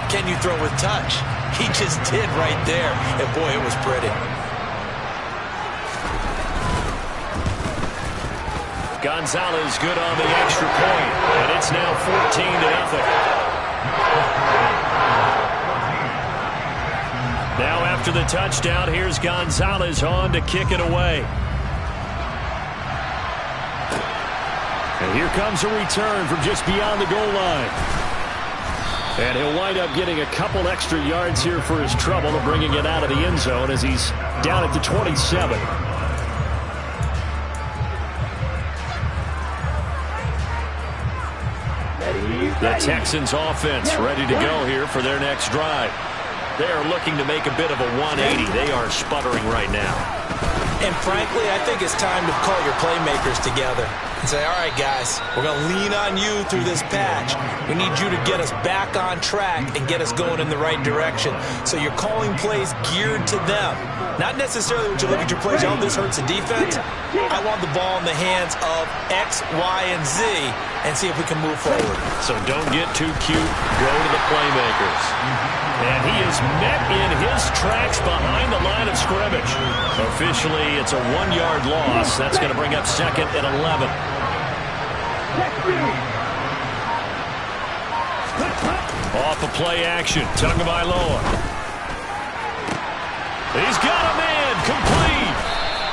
can you throw with touch? He just did right there. And boy, it was pretty. Gonzalez good on the extra point, and it's now 14-0. Now after the touchdown, here's Gonzalez on to kick it away. And here comes a return from just beyond the goal line. And he'll wind up getting a couple extra yards here for his trouble and bringing it out of the end zone as he's down at the 27. The Texans offense ready to go here for their next drive. They are looking to make a bit of a 180. They are sputtering right now. And frankly, I think it's time to call your playmakers together and say, all right, guys, we're going to lean on you through this patch. We need you to get us back on track and get us going in the right direction. So you're calling plays geared to them. Not necessarily when you look at your plays, oh, this hurts the defense. I want the ball in the hands of X, Y, and Z and see if we can move forward. So don't get too cute. Go to the playmakers. And he is met in his tracks behind the line of scrimmage. Officially, it's a 1-yard loss. That's going to bring up 2nd and 11. Off a play action. Tagovailoa. He's got a man. Complete.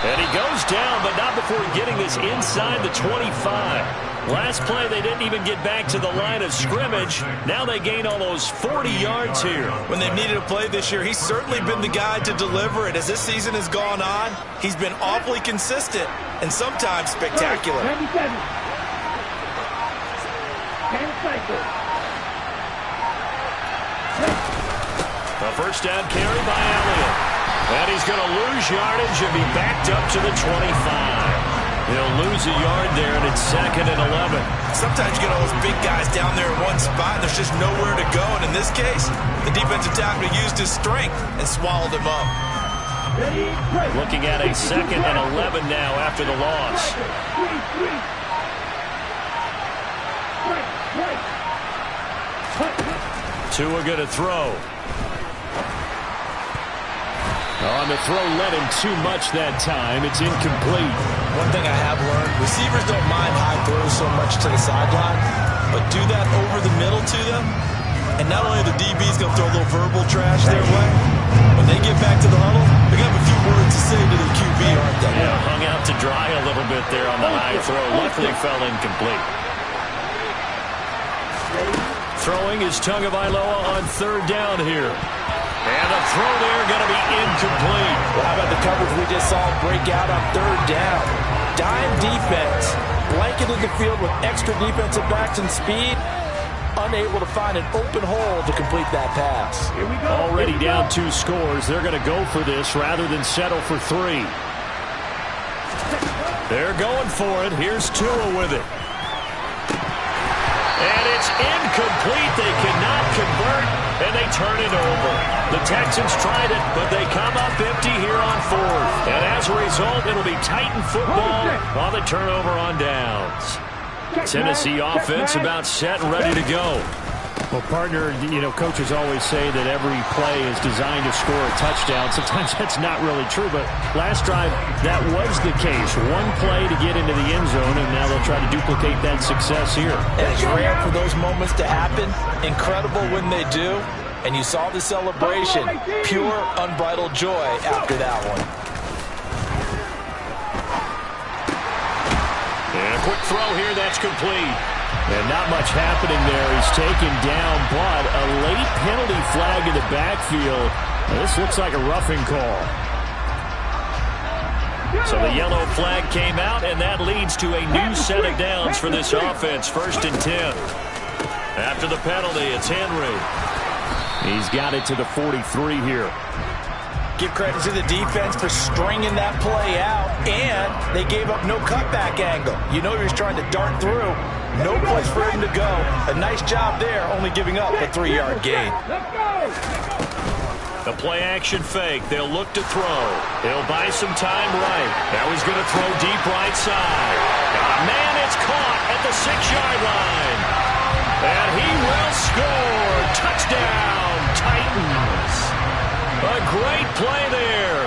And he goes down, but not before getting this inside the 25. Last play, they didn't even get back to the line of scrimmage. Now they gain almost 40 yards here. When they've needed a play this year, he's certainly been the guy to deliver it. As this season has gone on, he's been awfully consistent and sometimes spectacular. A first down carry by Elliott. And he's going to lose yardage and be backed up to the 25. He'll lose a yard there, and it's 2nd and 11. Sometimes you get all those big guys down there in one spot, and there's just nowhere to go. And in this case, the defensive tackle used his strength and swallowed him up. Looking at a 2nd and 11 now after the loss. Tua going to throw. On the throw, led him too much that time. It's incomplete. One thing I have learned, receivers don't mind high throws so much to the sideline, but do that over the middle to them, and not only are the DBs going to throw a little verbal trash their way, when they get back to the huddle, they're going to have a few words to say to the QB, aren't they? Yeah, hung out to dry a little bit there on the high throw. Luckily fell incomplete. Throwing is Tagovailoa on 3rd down here. And a throw there going to be incomplete. Well, how about the coverage we just saw break out on 3rd down? Dime defense, blanketed the field with extra defensive backs and speed, unable to find an open hole to complete that pass. Here we go. Already down 2 scores. They're going to go for this rather than settle for 3. They're going for it. Here's Tua with it. And it's incomplete. They cannot convert, and they turn it over. The Texans tried it, but they come up empty here on 4th. And as a result, it'll be Titan football on the turnover on downs. Tennessee offense about set and ready to go. Well, partner, you know, coaches always say that every play is designed to score a touchdown. Sometimes that's not really true, but last drive, that was the case. One play to get into the end zone, and now they'll try to duplicate that success here. And it's rare for those moments to happen. Incredible when they do. And you saw the celebration. Pure, unbridled joy after that one. And a quick throw here, that's complete. And not much happening there. He's taken down, but a late penalty flag in the backfield. Now, this looks like a roughing call. So the yellow flag came out, and that leads to a new set of downs for this offense. 1st and 10. After the penalty, it's Henry. He's got it to the 43 here. Give credit to the defense for stringing that play out, and they gave up no cutback angle. You know he was trying to dart through. No place for him to go. A nice job there, only giving up a 3-yard gain. The play action fake. They'll look to throw. They'll buy some time right. Now he's going to throw deep right side. Man, it's caught at the 6-yard line. And he will score. Touchdown. great play there.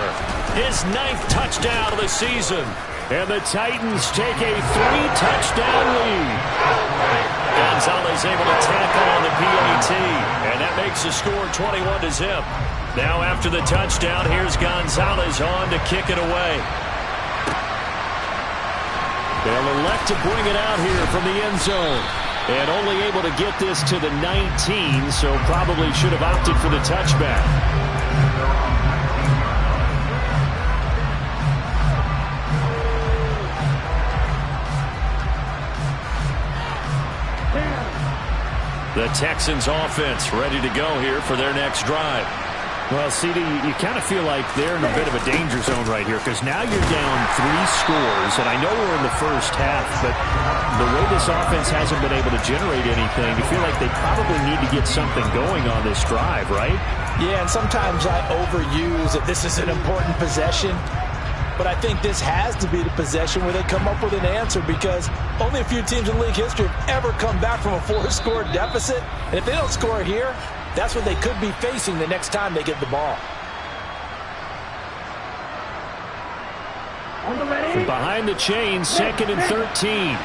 His 9th touchdown of the season. And the Titans take a 3-touchdown lead. Gonzalez able to tackle on the PAT. And that makes the score 21-0. Now after the touchdown, here's Gonzalez on to kick it away. They'll elect to bring it out here from the end zone. And only able to get this to the 19, so probably should have opted for the touchback. The Texans offense ready to go here for their next drive. Well, CD, you kind of feel like they're in a bit of a danger zone right here because now you're down 3 scores, and I know we're in the first half, but the way this offense hasn't been able to generate anything, you feel like they probably need to get something going on this drive, right? Yeah, and sometimes I overuse that this is an important possession, but I think this has to be the possession where they come up with an answer because only a few teams in league history have ever come back from a 4-score deficit, and if they don't score here, that's what they could be facing the next time they get the ball. From behind the chain, 2nd and 13.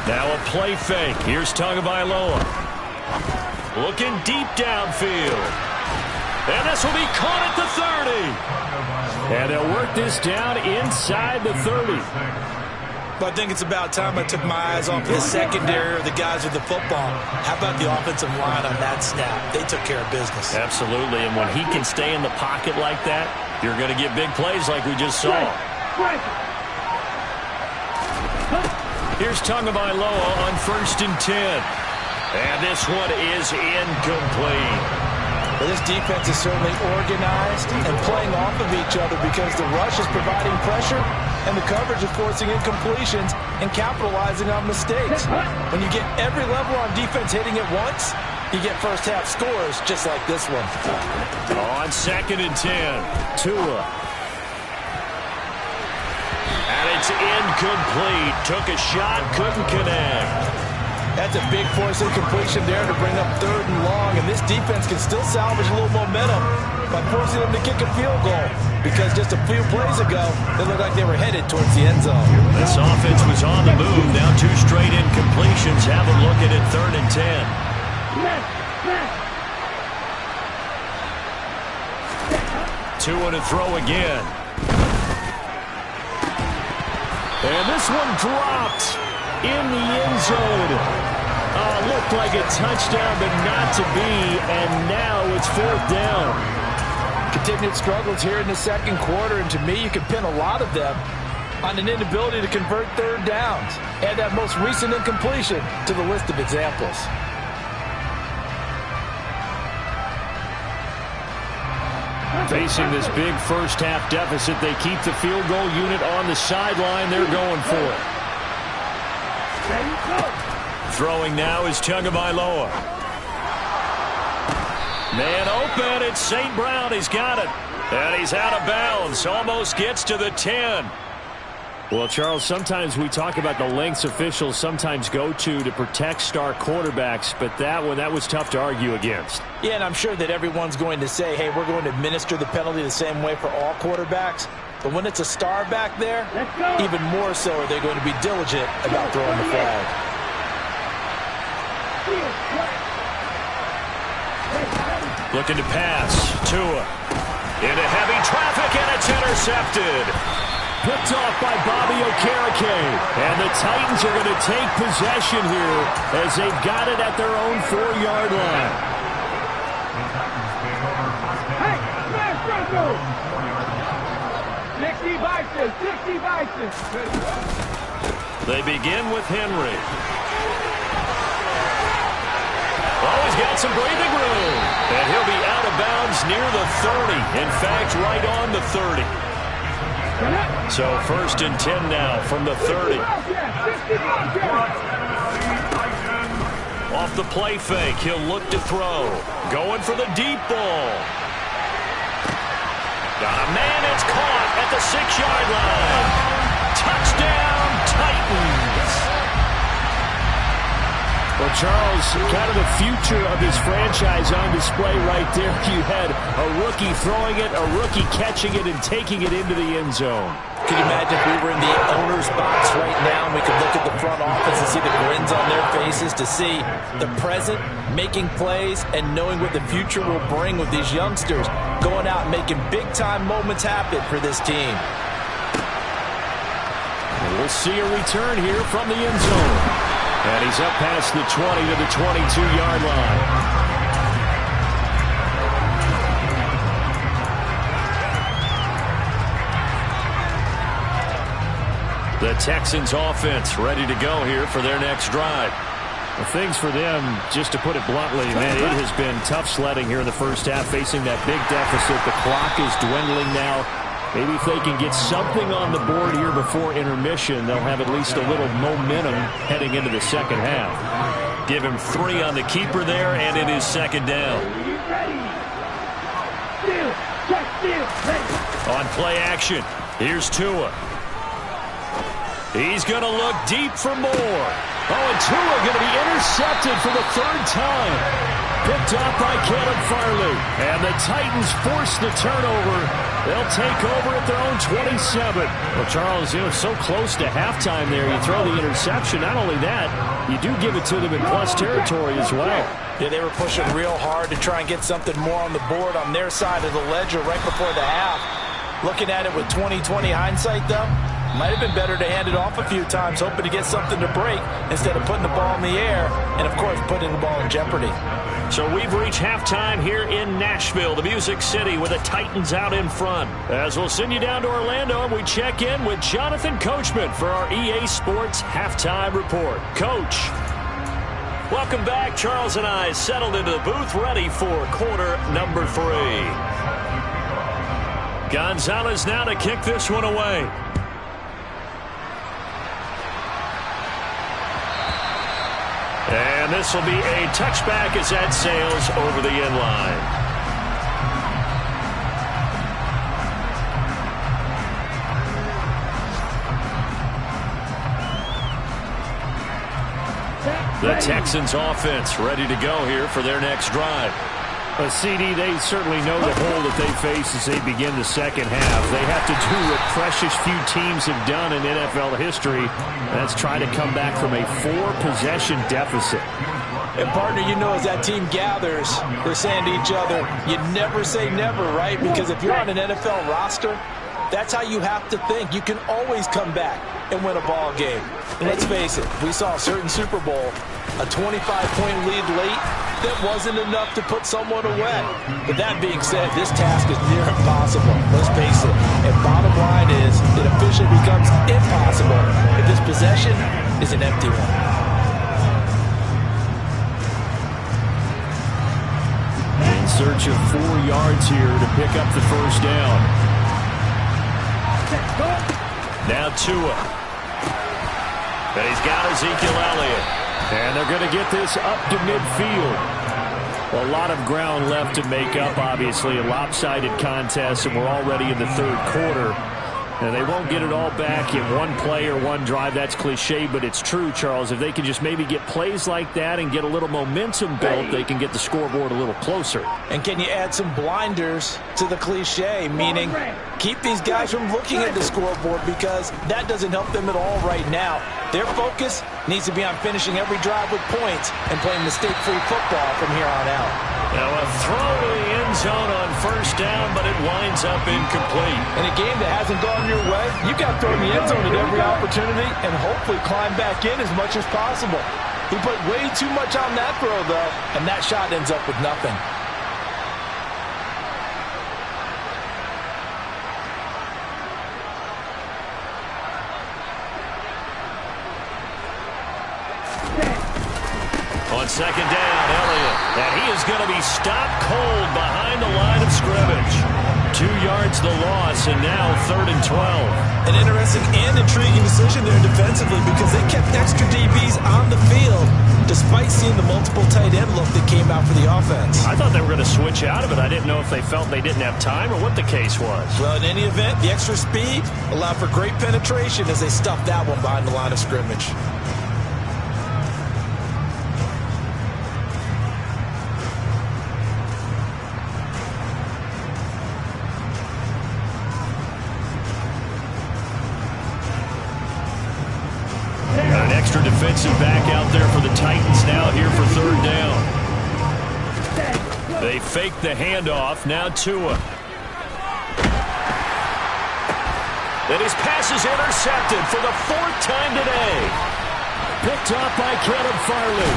Now a play fake. Here's Tagovailoa. Looking deep downfield. And this will be caught at the 30. And they'll work this down inside the 30. But I think it's about time I took my eyes off the secondary or the guys with the football. How about the offensive line on that snap? They took care of business. Absolutely, and when he can stay in the pocket like that, you're going to get big plays like we just saw. Here's Tagovailoa on 1st and 10. And this one is incomplete. Well, this defense is certainly organized and playing off of each other because the rush is providing pressure and the coverage is forcing incompletions and capitalizing on mistakes. When you get every level on defense hitting it once, you get first-half scores just like this one. On 2nd and 10, Tua. And it's incomplete. Took a shot, couldn't connect. That's a big force incompletion there to bring up 3rd and long, and this defense can still salvage a little momentum by forcing them to kick a field goal because just a few plays ago, they looked like they were headed towards the end zone. This offense was on the move. Now 2 straight incompletions. Have them looking at 3rd and 10. Tua to throw again. And this one dropped in the end zone. Looked like a touchdown, but not to be, and now it's 4th down. Continued struggles here in the 2nd quarter, and to me, you can pin a lot of them on an inability to convert 3rd downs. Add that most recent incompletion to the list of examples. Facing this big first-half deficit, they keep the field goal unit on the sideline. They're going for it. Throwing now is Tagovailoa. Man open, it's St. Brown. He's got it. And he's out of bounds. Almost gets to the 10. Well, Charles, sometimes we talk about the lengths officials sometimes go to protect star quarterbacks, but that was tough to argue against. Yeah, and I'm sure that everyone's going to say, hey, we're going to administer the penalty the same way for all quarterbacks. But when it's a star back there, even more so are they going to be diligent about throwing the flag. Looking to pass. Tua. Into heavy traffic, and it's intercepted. Picked off by Bobby Okereke. And the Titans are going to take possession here as they've got it at their own 4-yard line. Hey, smash Russell! 60 Bison, 60 Bison. They begin with Henry. Oh, he's got some breathing room. And he'll be out of bounds near the 30. In fact, right on the 30. So 1st and 10 now from the 30. Off the play fake, he'll look to throw. Going for the deep ball. Got a man, it's caught at the 6-yard line. Touchdown, Titans. Well, Charles, kind of the future of this franchise on display right there. You had a rookie throwing it, a rookie catching it, and taking it into the end zone. Could you imagine if we were in the owner's box right now and we could look at the front office and see the grins on their faces, to see the present making plays and knowing what the future will bring with these youngsters going out and making big-time moments happen for this team. We'll see a return here from the end zone. And he's up past the 20 to the 22-yard line. The Texans offense ready to go here for their next drive. Well, things for them, just to put it bluntly, man, it has been tough sledding here in the first half, facing that big deficit. The clock is dwindling now. Maybe if they can get something on the board here before intermission, they'll have at least a little momentum heading into the second half. Give him 3 on the keeper there, and it is second down. On play action, here's Tua. He's going to look deep for more. Oh, and Tua going to be intercepted for the 3rd time. Picked off by Caleb Farley. And the Titans force the turnover. They'll take over at their own 27. Well, Charles, so close to halftime there. You throw the interception. Not only that, you do give it to them in plus territory as well. Yeah, they were pushing real hard to try and get something more on the board on their side of the ledger right before the half. Looking at it with 20/20 hindsight, though, might have been better to hand it off a few times, hoping to get something to break instead of putting the ball in the air and, of course, putting the ball in jeopardy. So we've reached halftime here in Nashville, the Music City, with the Titans out in front. As we'll send you down to Orlando, and we check in with Jonathan Coachman for our EA Sports Halftime Report. Coach. Welcome back. Charles and I settled into the booth, ready for quarter number 3. Gonzalez now to kick this one away. And this will be a touchback as that sails over the end line. The Texans offense ready to go here for their next drive. CD, they certainly know the hole that they face as they begin the second half. They have to do what precious few teams have done in NFL history. That's try to come back from a 4-possession deficit. And, partner, as that team gathers, they're saying to each other, you never say never, right? Because if you're on an NFL roster, that's how you have to think. You can always come back and win a ball game. And let's face it, we saw a certain Super Bowl, a 25-point lead late, that wasn't enough to put someone away. But that being said, this task is near impossible. Let's face it. And bottom line is, it officially becomes impossible if this possession is an empty one. In search of 4 yards here to pick up the first down. Now Tua. And he's got Ezekiel Elliott. And they're going to get this up to midfield. Well, a lot of ground left to make up, obviously. A lopsided contest, and we're already in the 3rd quarter. And they won't get it all back in one play or one drive. That's cliche, but it's true, Charles. If they can just maybe get plays like that and get a little momentum built, they can get the scoreboard a little closer. And can you add some blinders to the cliche, meaning keep these guys from looking at the scoreboard, because that doesn't help them at all right now. Their focus needs to be on finishing every drive with points and playing mistake-free football from here on out. Now a throw to the end zone on first down, but it winds up incomplete. In a game that hasn't gone your way, you got to throw in the end zone at every opportunity and hopefully climb back in as much as possible. He put way too much on that throw, though, and that shot ends up with nothing. On second down, Elliott. And he is going to be stopped cold behind the line of scrimmage. 2 yards the loss, and now 3rd and 12. An interesting and intriguing decision there defensively, because they kept extra DBs on the field despite seeing the multiple tight end look that came out for the offense. I thought they were going to switch out of it. I didn't know if they felt they didn't have time or what the case was. Well, in any event, the extra speed allowed for great penetration as they stuffed that one behind the line of scrimmage. out here for third down. They fake the handoff. Now Tua. And his pass is intercepted for the 4th time today. Picked off by Caleb Farley.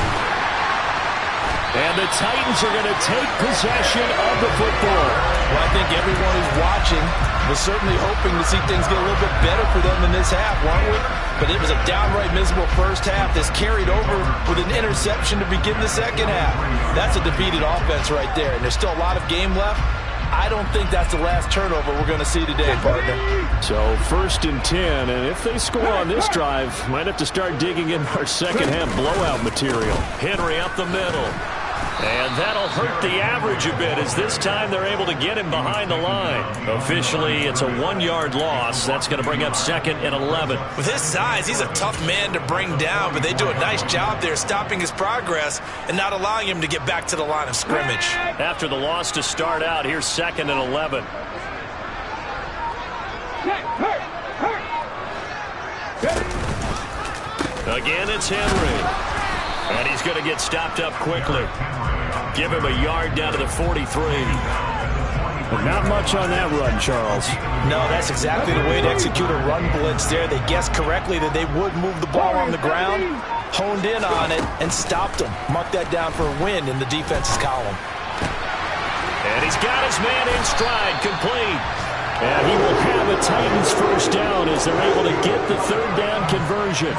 And the Titans are going to take possession of the football. Well, I think everyone who's watching was certainly hoping to see things get a little bit better for them in this half, weren't we? But it was a downright miserable first half that's carried over with an interception to begin the second half. That's a defeated offense right there, and there's still a lot of game left. I don't think that's the last turnover we're going to see today, partner. So 1st and 10, and if they score on this drive, might have to start digging in our second half blowout material. Henry up the middle. And that'll hurt the average a bit as this time they're able to get him behind the line. Officially, it's a 1-yard loss. That's going to bring up 2nd and 11. With his size, he's a tough man to bring down, but they do a nice job there stopping his progress and not allowing him to get back to the line of scrimmage. After the loss to start out, here's 2nd and 11. Again, it's Henry. And he's going to get stopped up quickly. Give him a yard down to the 43. But not much on that run, Charles. No, that's exactly the way to execute a run blitz there. They guessed correctly that they would move the ball on the ground, honed in on it, and stopped them. Mark that down for a win in the defense's column. And he's got his man in stride, complete. And he will have a Titans first down as they're able to get the 3rd down conversion.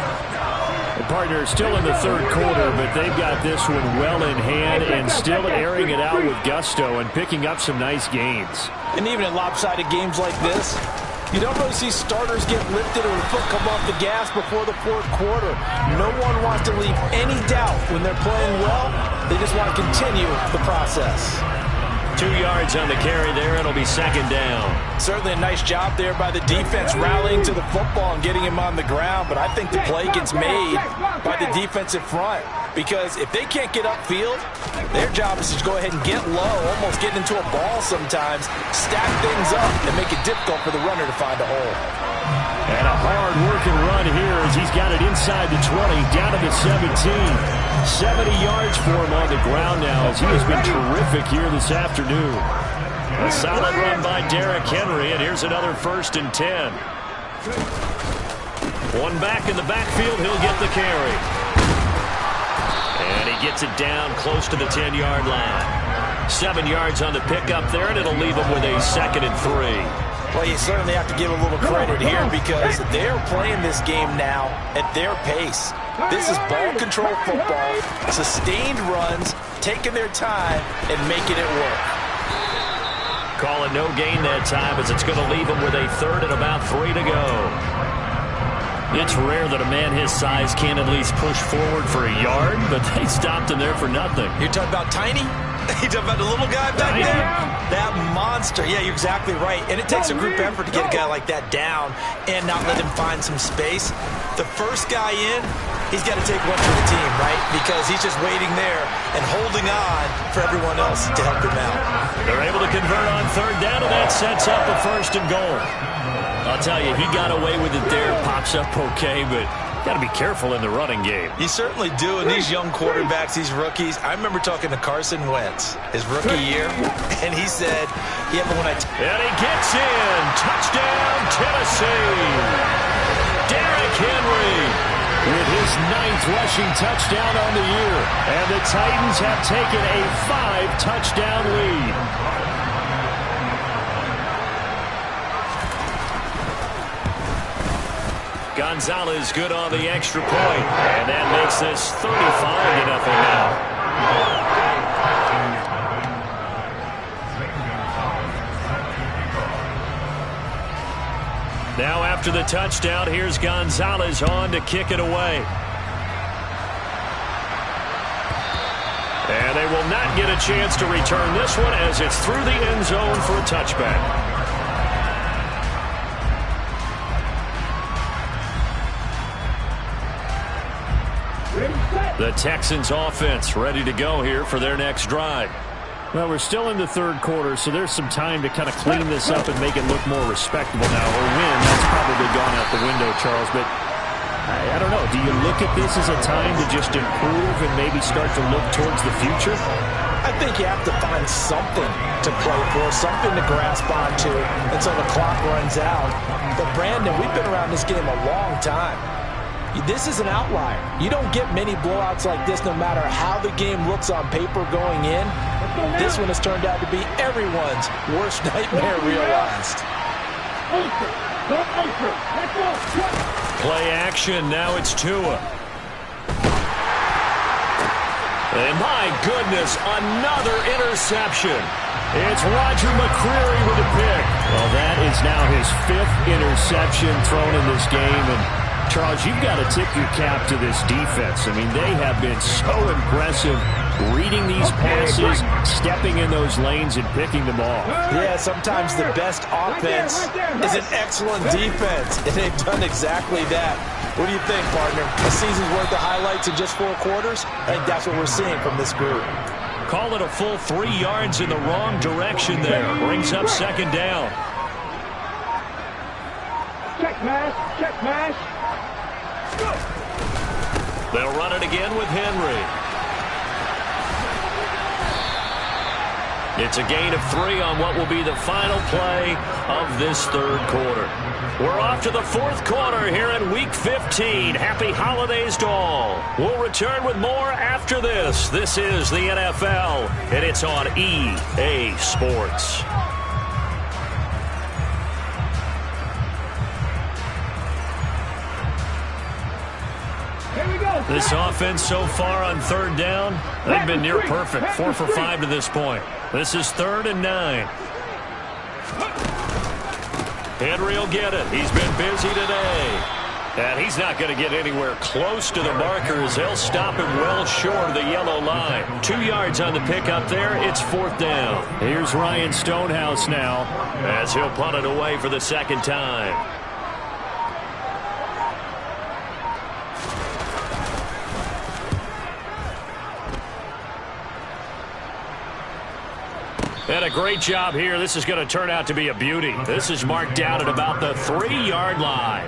The partner still in the 3rd quarter, but they've got this one well in hand and still airing it out with gusto and picking up some nice gains. And even in lopsided games like this, you don't really see starters get lifted or the foot come off the gas before the 4th quarter. No one wants to leave any doubt when they're playing well. They just want to continue the process. 2 yards on the carry there. It'll be 2nd down. Certainly a nice job there by the defense rallying to the football and getting him on the ground, but I think the play gets made by the defensive front because if they can't get upfield, their job is to go ahead and get low, almost get into a ball sometimes, stack things up, and make it difficult for the runner to find a hole. And a hard-working run here as he's got it inside the 20, down to the 17. 70 yards for him on the ground now as he has been terrific here this afternoon. A solid run by Derrick Henry, and here's another 1st and 10. One back in the backfield, he'll get the carry. And he gets it down close to the 10-yard line. 7 yards on the pickup there, and it'll leave him with a 2nd and 3. Well, you certainly have to give a little credit here because they're playing this game now at their pace. This is ball control football, sustained runs, taking their time and making it work. Call it no gain that time as it's going to leave him with a 3rd and about 3 to go. It's rare that a man his size can't at least push forward for a yard, but they stopped him there for nothing. You're talking about Tiny? You talking about the little guy back there? That monster. Yeah, you're exactly right. And it takes a group effort to get a guy like that down and not let him find some space. The first guy in, he's got to take one for the team, right? Because he's just waiting there and holding on for everyone else to help him out. They're able to convert on 3rd down, and that sets up a 1st and goal. I'll tell you, he got away with it there. Pops up okay, but got to be careful in the running game. You certainly do. And these young quarterbacks, these rookies, I remember talking to Carson Wentz his rookie year, and he said, yeah, but when I... And he gets in. Touchdown, Tennessee. Derrick Henry with his 9th rushing touchdown on the year. And the Titans have taken a 5-touchdown lead. Gonzalez good on the extra point, and that makes this 35-0 now. Now after the touchdown, here's Gonzalez on to kick it away. And they will not get a chance to return this one as it's through the end zone for a touchback. The Texans offense ready to go here for their next drive. Well, we're still in the 3rd quarter, so there's some time to kind of clean this up and make it look more respectable now. Or win, that's probably gone out the window, Charles. But I don't know. Do you look at this as a time to just improve and maybe start to look towards the future? I think you have to find something to play for, something to grasp onto until the clock runs out. But, Brandon, we've been around this game a long time. This is an outlier. You don't get many blowouts like this no matter how the game looks on paper going in. This one has turned out to be everyone's worst nightmare realized. Play action. Now it's Tua. And my goodness, another interception. It's Roger McCreary with a pick. Well, that is now his 5th interception thrown in this game. And Charles, you've got to tip your cap to this defense. I mean, they have been so impressive reading these passes, stepping in those lanes, and picking them off. Yeah, sometimes the best offense is an excellent defense, and they've done exactly that. What do you think, partner? A season's worth of highlights in just 4 quarters? I think that's what we're seeing from this group. Call it a full 3 yards in the wrong direction there. Brings up 2nd down. Check mash, check mash. They'll run it again with Henry. It's a gain of 3 on what will be the final play of this 3rd quarter. We're off to the 4th quarter here in Week 15. Happy holidays to all. We'll return with more after this. This is the NFL, and it's on EA Sports. This offense so far on 3rd down, they've been near perfect. 4 for 5 to this point. This is 3rd and 9. Henry will get it. He's been busy today. And he's not going to get anywhere close to the markers. They'll stop him well short of the yellow line. 2 yards on the pickup there. It's 4th down. Here's Ryan Stonehouse now, as he'll punt it away for the 2nd time. And a great job here. This is going to turn out to be a beauty. This is marked down at about the 3-yard line.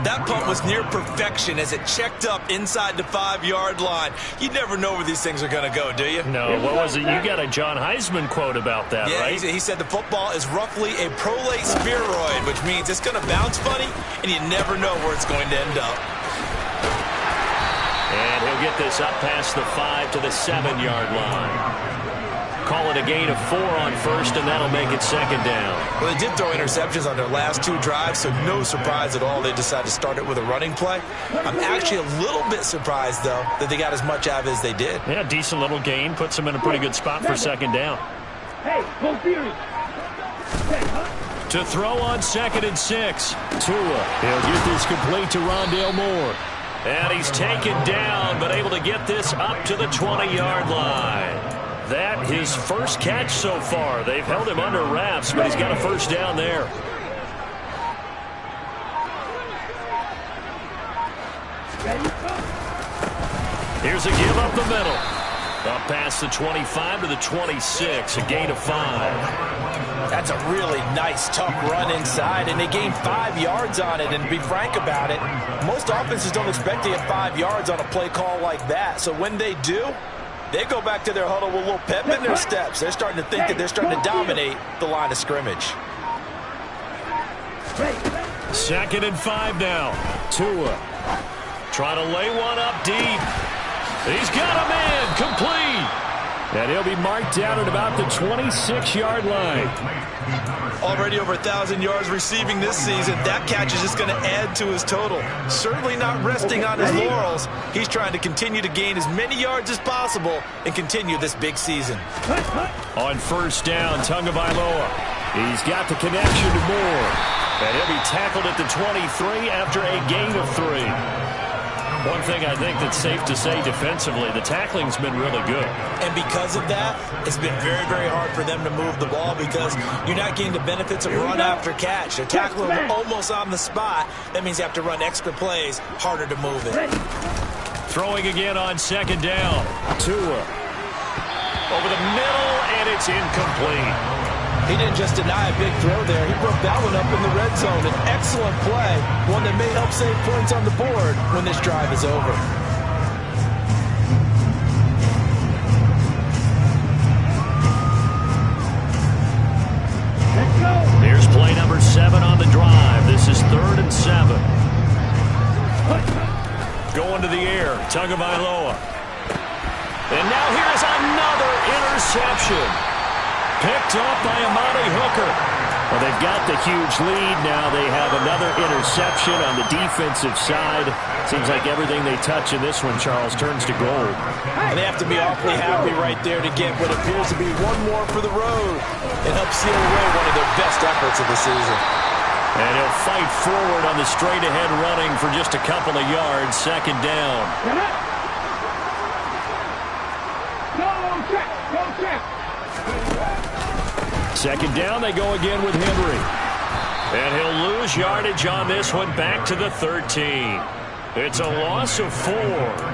That punt was near perfection as it checked up inside the 5-yard line. You never know where these things are going to go, do you? No, what was it? You got a John Heisman quote about that, right? He said the football is roughly a prolate spheroid, which means it's going to bounce funny, and you never know where it's going to end up. And he'll get this up past the 5 to the 7-yard line. Call it a gain of 4 on 1st, and that'll make it 2nd down. Well, they did throw interceptions on their last 2 drives, so no surprise at all they decided to start it with a running play. I'm actually a little bit surprised, though, that they got as much out of it as they did. Yeah, decent little gain. Puts them in a pretty good spot for 2nd down. Hey, go Fury. To throw on 2nd and 6. Tua. He'll get this complete to Rondale Moore. And he's taken down, but able to get this up to the 20-yard line. That his first catch so far. They've held him under wraps, but he's got a 1st down there. Here's a give up the middle. Up past the 25 to the 26, a gain of 5. That's a really nice, tough run inside, and they gained 5 yards on it. And to be frank about it, most offenses don't expect to get 5 yards on a play call like that. So when they do, they go back to their huddle with a little pep in their steps. They're starting to think that they're starting to dominate the line of scrimmage. 2nd and 5 now. Tua. Trying to lay one up deep. He's got a man complete. And he'll be marked down at about the 26-yard line. Already over 1,000 yards receiving this season. That catch is just going to add to his total. Certainly not resting on his laurels. He's trying to continue to gain as many yards as possible and continue this big season. On 1st down, Tagovailoa. He's got the connection to Moore. And he'll be tackled at the 23 after a gain of 3. One thing I think that's safe to say defensively, the tackling's been really good. And because of that, it's been very, very hard for them to move the ball because you're not getting the benefits of run after catch. They're tackling them almost on the spot. That means you have to run extra plays, harder to move it. Throwing again on 2nd down. Tua. Over the middle, and it's incomplete. He didn't just deny a big throw there. He broke that one up in the red zone. An excellent play, one that may help save points on the board when this drive is over. Let's go. Here's play number 7 on the drive. This is 3rd and 7. Going to the air, Tagovailoa. And now here's another interception. Picked off by Amani Hooker. Well, they've got the huge lead now. They have another interception on the defensive side. Seems like everything they touch in this one, Charles, turns to gold. And they have to be awfully happy right there to get what appears to be one more for the road and help seal away one of their best efforts of the season. And he'll fight forward on the straight-ahead running for just a couple of yards. 2nd down. Go check. Go check. 2nd down, they go again with Henry. And he'll lose yardage on this one, back to the 13. It's a loss of 4.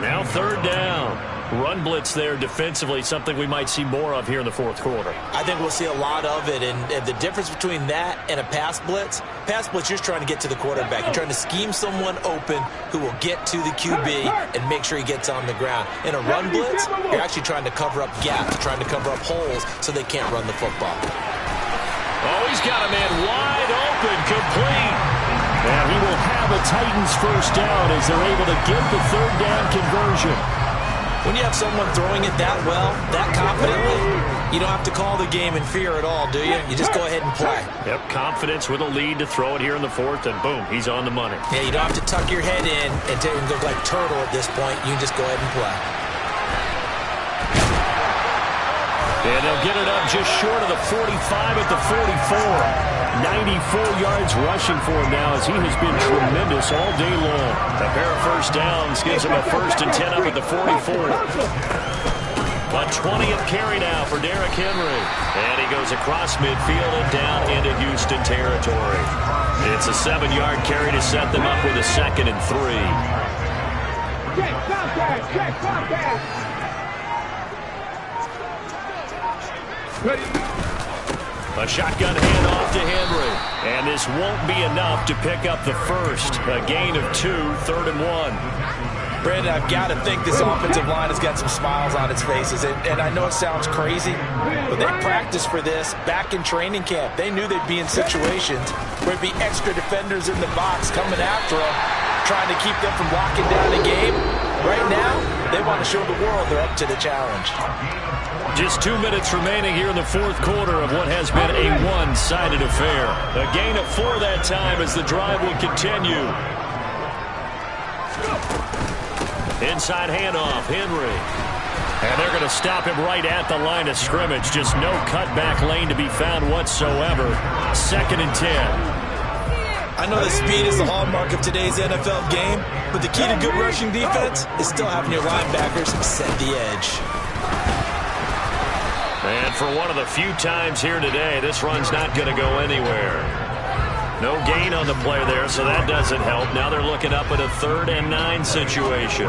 Now 3rd down. Run blitz there defensively, something we might see more of here in the 4th quarter. I think we'll see a lot of it, and the difference between that and a pass blitz, you're just trying to get to the quarterback. You're trying to scheme someone open who will get to the QB and make sure he gets on the ground. In a run blitz, you're actually trying to cover up gaps, trying to cover up holes so they can't run the football. Oh, he's got a man wide open, complete. And he will have a Titans first down as they're able to get the 3rd down conversion. When you have someone throwing it that well, that confidently, you don't have to call the game in fear at all, do you? You just go ahead and play. Yep, confidence with a lead to throw it here in the 4th, and boom, he's on the money. Yeah, you don't have to tuck your head in and look like turtle at this point. You can just go ahead and play. And they'll get it up just short of the 45 at the 44. 94 yards rushing for him now as he has been tremendous all day long. A pair of first downs gives him a 1st and 10 up at the 44. A 20th carry now for Derrick Henry. And he goes across midfield and down into Houston territory. It's a 7-yard carry to set them up with a 2nd and 3. Check, contact. Check, contact. Ready. A shotgun handoff to Henry. And this won't be enough to pick up the 1st. A gain of 2, 3rd and 1. Brandon, I've got to think this offensive line has got some smiles on its faces. And I know it sounds crazy, but they practiced for this back in training camp. They knew they'd be in situations where there'd be extra defenders in the box coming after them, trying to keep them from locking down a game. Right now, they want to show the world they're up to the challenge. Just 2 minutes remaining here in the 4th quarter of what has been a one-sided affair. A gain of 4 that time as the drive will continue. Inside handoff, Henry. And they're going to stop him right at the line of scrimmage. Just no cutback lane to be found whatsoever. 2nd and 10. I know that speed is the hallmark of today's NFL game, but the key to good rushing defense is still having your linebackers set the edge. And for one of the few times here today, this run's not going to go anywhere. No gain on the play there, so that doesn't help. Now they're looking up at a 3rd and 9 situation.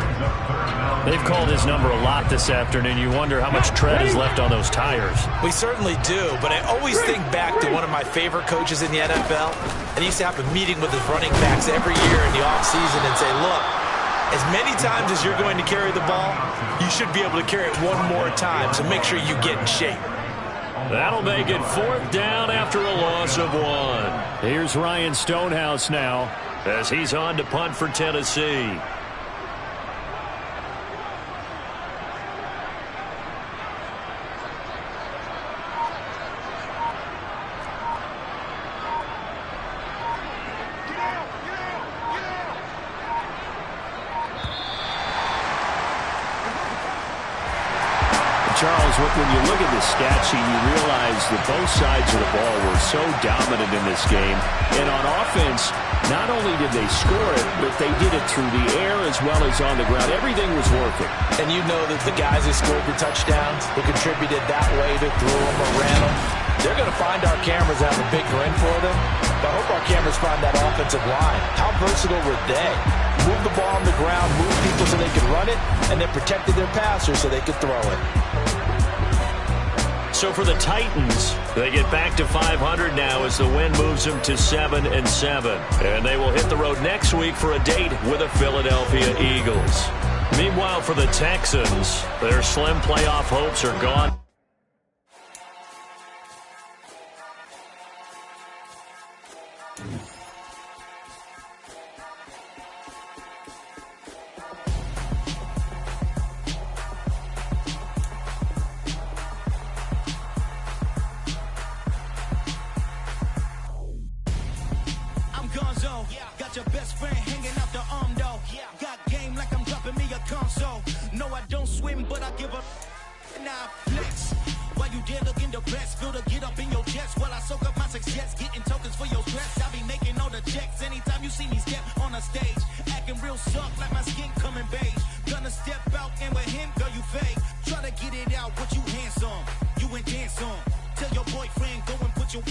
They've called his number a lot this afternoon. You wonder how much tread is left on those tires. We certainly do, but I always think back to one of my favorite coaches in the NFL. And he used to have a meeting with his running backs every year in the offseason and say, look, as many times as you're going to carry the ball, you should be able to carry it one more time, so make sure you get in shape. That'll make it 4th down after a loss of 1. Here's Ryan Stonehouse now as he's on to punt for Tennessee. Charles, when you look at the stat sheet, you realize that both sides of the ball were so dominant in this game. And on offense, not only did they score it, but they did it through the air as well as on the ground. Everything was working. And you know that the guys who scored the touchdowns, who contributed that way to throw them or ran them, they're going to find our cameras have a big grin for them. But I hope our cameras find that offensive line. How versatile were they? Move the ball on the ground, move people so they could run it, and then protected their passers so they could throw it. So for the Titans, they get back to 500 now as the win moves them to 7-7. And they will hit the road next week for a date with the Philadelphia Eagles. Meanwhile, for the Texans, their slim playoff hopes are gone. Got your best friend hanging out the arm though. Got game like I'm dropping me a console. No, I don't swim, but I give up. Now flex. While you there looking the best, feel the get up in your chest while I soak up my success, getting tokens for your stress. I be making all the checks anytime you see me step on a stage, acting real soft like my skin coming beige. Gonna step out and with him, girl, you fake. Try to get it out, but you handsome, you ain't dance on. Tell your boyfriend go and put your